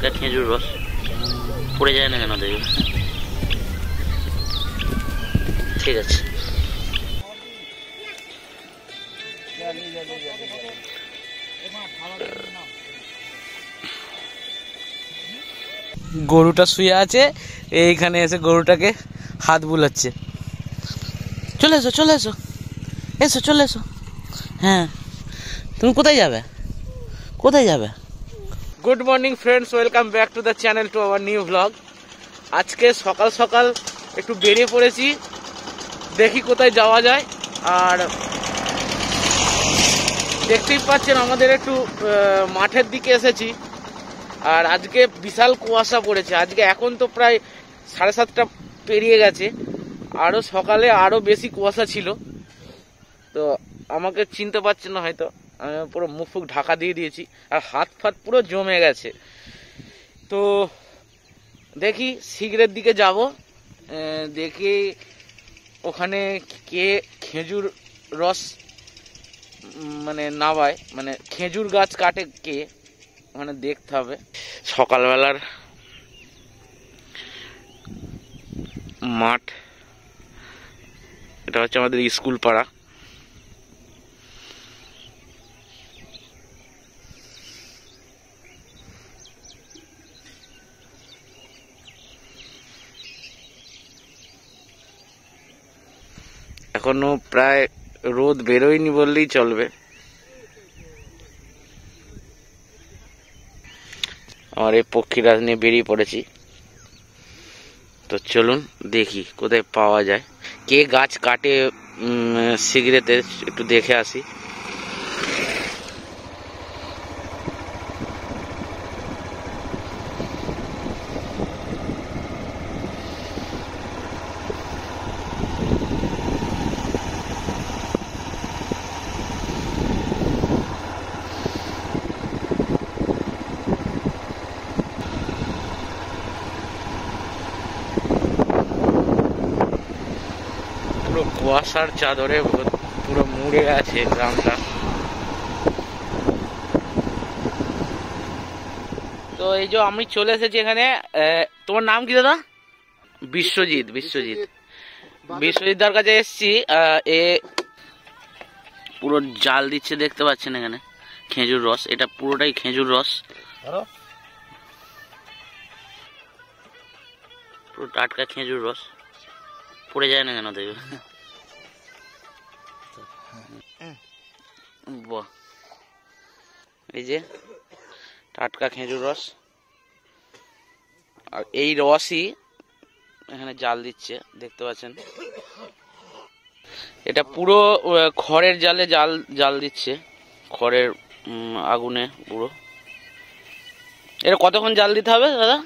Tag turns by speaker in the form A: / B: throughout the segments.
A: টাটকা খেজুর রস পড়ে যায় না কেন দেখবে। ঠিক আছে, গরুটা শুয়ে আছে, এইখানে এসে গরুটাকে হাত বুলাচ্ছে। চলে এসো চলে এসো, এসো চলে এসো। হ্যাঁ, তুমি কোথায় যাবে, কোথায় যাবে? Good morning friends, welcome back to the channel, to our new blog. আজকে সকাল সকাল একটু বেরিয়ে পড়েছি, দেখি কোথায় যাওয়া যায়। আর দেখতেই পাচ্ছেন আমাদের একটু মাঠের দিকে এসেছি। আর আজকে বিশাল কুয়াশা পড়েছে। আজকে এখন তো প্রায় 7:30 পেরিয়ে গেছে, আরও সকালে আরও বেশি কুয়াশা ছিল। তো আমাকে চিনতে পারছেন না হয়তো, আমি পুরো মুখ ফুক ঢাকা দিয়ে দিয়েছি, আর হাত ফাত পুরো জমে গেছে। তো দেখি সিগড়ের দিকে যাব, দেখি ওখানে কে খেজুর রস মানে নাবায়, মানে খেজুর গাছ কাটে কে, ওখানে দেখতে হবে। সকালবেলার মাঠ, এটা হচ্ছে আমাদের স্কুল পাড়া। এখনো প্রায় রোদ বেরোয়নি বললেই চলবে। আমার এই পক্ষীরাজ নিয়ে বেরিয়ে পড়েছি। তো চলুন দেখি কোথায় পাওয়া যায়, কে গাছ কাটে সিগড়েতে, একটু দেখে আসি। পুরো কুয়াশার চাদরে পুরো মুড়ে গেছে গ্রামটা। তো এই যে আমি চলে এসেছি এখানে। তোমার নাম কি দাদা? বিশ্বজিৎ। বিশ্বজিৎদার কাছে এসেছি। এ পুরো জাল দিচ্ছে, দেখতে পাচ্ছেন এখানে খেজুর রস, এটা পুরোটাই খেজুর রস, পুরো টাটকা খেজুর রস পড়ে যায় না কেন দেখবে। বাহ, এই যে টাটকা খেজুর রস, আর এই রসই এখানে জাল দিচ্ছে, দেখতে পাচ্ছেন। এটা পুরো খড়ের জালে জাল দিচ্ছে, খড়ের আগুনে পুরো। এটা কতক্ষণ জাল দিতে হবে দাদা?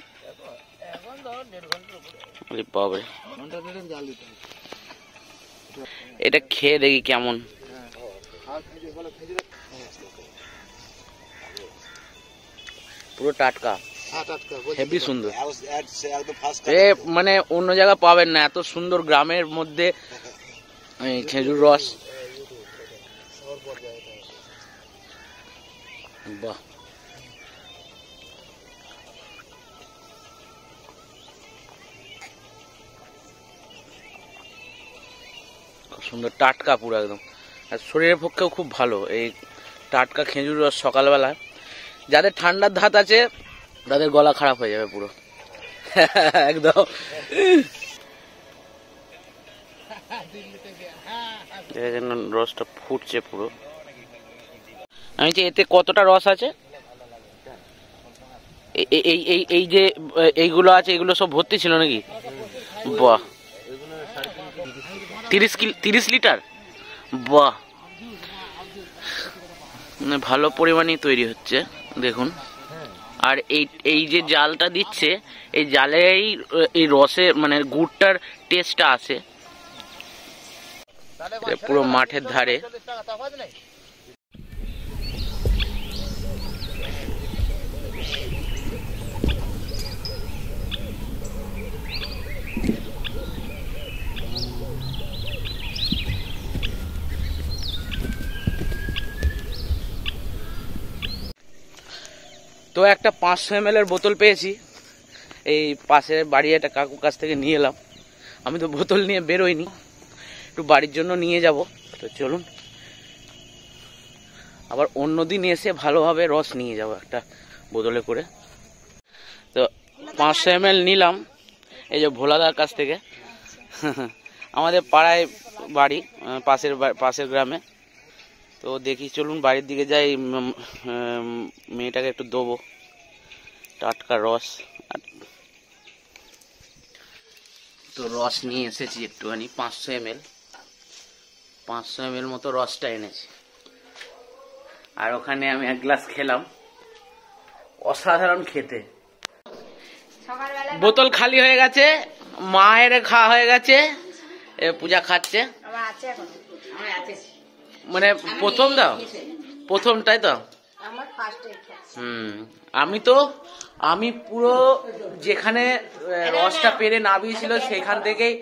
A: বাবা, এটা খেয়ে দেখি কেমন। পুরো টাটকা, হেভি সুন্দর। মানে অন্য জায়গা পাবেন না এত সুন্দর গ্রামের মধ্যে খেজুর রস। বাহ, খুব সুন্দর, টাটকা পুরো একদম। আর শরীরের পক্ষেও খুব ভালো এই টাটকা খেজুর রস সকালবেলা। যাদের ঠান্ডার ধাত আছে তাদের গলা খারাপ হয়ে যাবে পুরো একদম। রসটা ফুটছে পুরো। আমি যে এতে কতটা রস আছে, এই যে এইগুলো আছে, এগুলো সব ভর্তি ছিল নাকি? বাহ, 30 লিটার, বাহ, মানে ভালো পরিমাণেই তৈরি হচ্ছে দেখুন। আর এই যে জালটা দিচ্ছে, এই জালেই এই রসে মানে গুড়টার টেস্টটা আসে। পুরো মাঠের ধারে। তো একটা 500 ml এর বোতল পেয়েছি, এই পাশের বাড়ি একটা কাকুর কাছ থেকে নিয়ে এলাম। আমি তো বোতল নিয়ে বেরোইনি, একটু বাড়ির জন্য নিয়ে যাব। তো চলুন আবার অন্যদিন এসে ভালোভাবে রস নিয়ে যাব একটা বোতলে করে। তো 500 ml নিলাম এই যে ভোলাদার কাছ থেকে। আমাদের পাড়ায় বাড়ি, পাশের গ্রামে। তো দেখি চলুন বাড়ির দিকে যাই, মেয়েটাকে একটু দেবো টাটকা রস। তো রস নিয়ে এসেছি একটুখানি 500 ml মতো রসটা এনেছি। আর ওখানে আমি 1 গ্লাস খেলাম, অসাধারণ খেতে। বোতল খালি হয়ে গেছে, মায়ের খাওয়া হয়ে গেছে, পূজা খাচ্ছে। মানে প্রথম দাও, প্রথমটাই তো। আমি পুরো যেখানে রসটা পেরে নামিয়েছিল সেখান থেকেই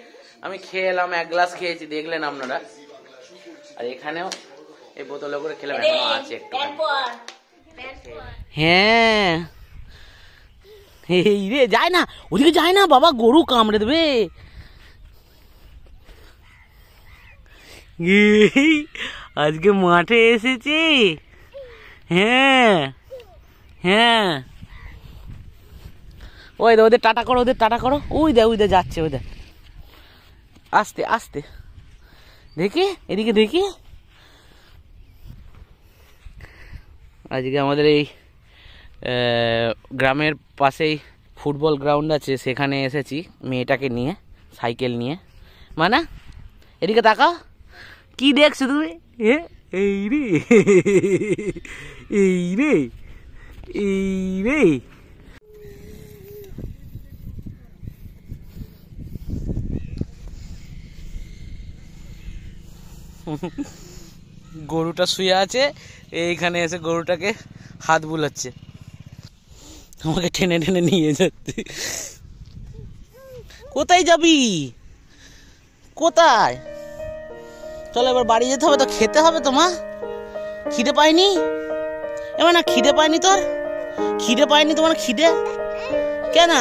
A: আমি খেয়ে এলাম, 1 গ্লাস খেয়েছি, দেখলেন আপনারা। আর এখানেও এই বোতলে করে খেলাম, এখনো আছে একটু। হ্যাঁ এই রে, যায় না ওদিকে, যায় না বাবা, গরু কামড়ে দেবে। আজকে মাঠে এসেছি। হ্যাঁ হ্যাঁ, ওই দে, ওদের টাটা করো, ওদের টাটা করো। ওই দে যাচ্ছে, ওই দে, আস্তে আস্তে, দেখি এদিকে দেখি। আজকে আমাদের এই গ্রামের পাশেই ফুটবল গ্রাউন্ড আছে, সেখানে এসেছি মেয়েটাকে নিয়ে, সাইকেল নিয়ে। মানে এদিকে তাকাও, কি দেখছো তুমি? এই রে এই রে এই রে, গরুটা শুয়ে আছে, এইখানে এসে গরুটাকে হাত বুলাচ্ছে, আমাকে টেনে টেনে নিয়ে যাচ্ছে। কোথায় যাবি? কোথায়? চলো এবার বাড়ি যেতে হবে, তো খেতে হবে তো। মা খিদে পায়নি? এবার না খিদে পায়নি তোর? খিদে পায়নি তোমার? খিদে কেন?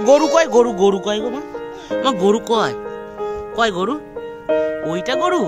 A: গরু কয়? গরু কয় গো মা? গরু কয়? কয় গরু? ওইটা গরু?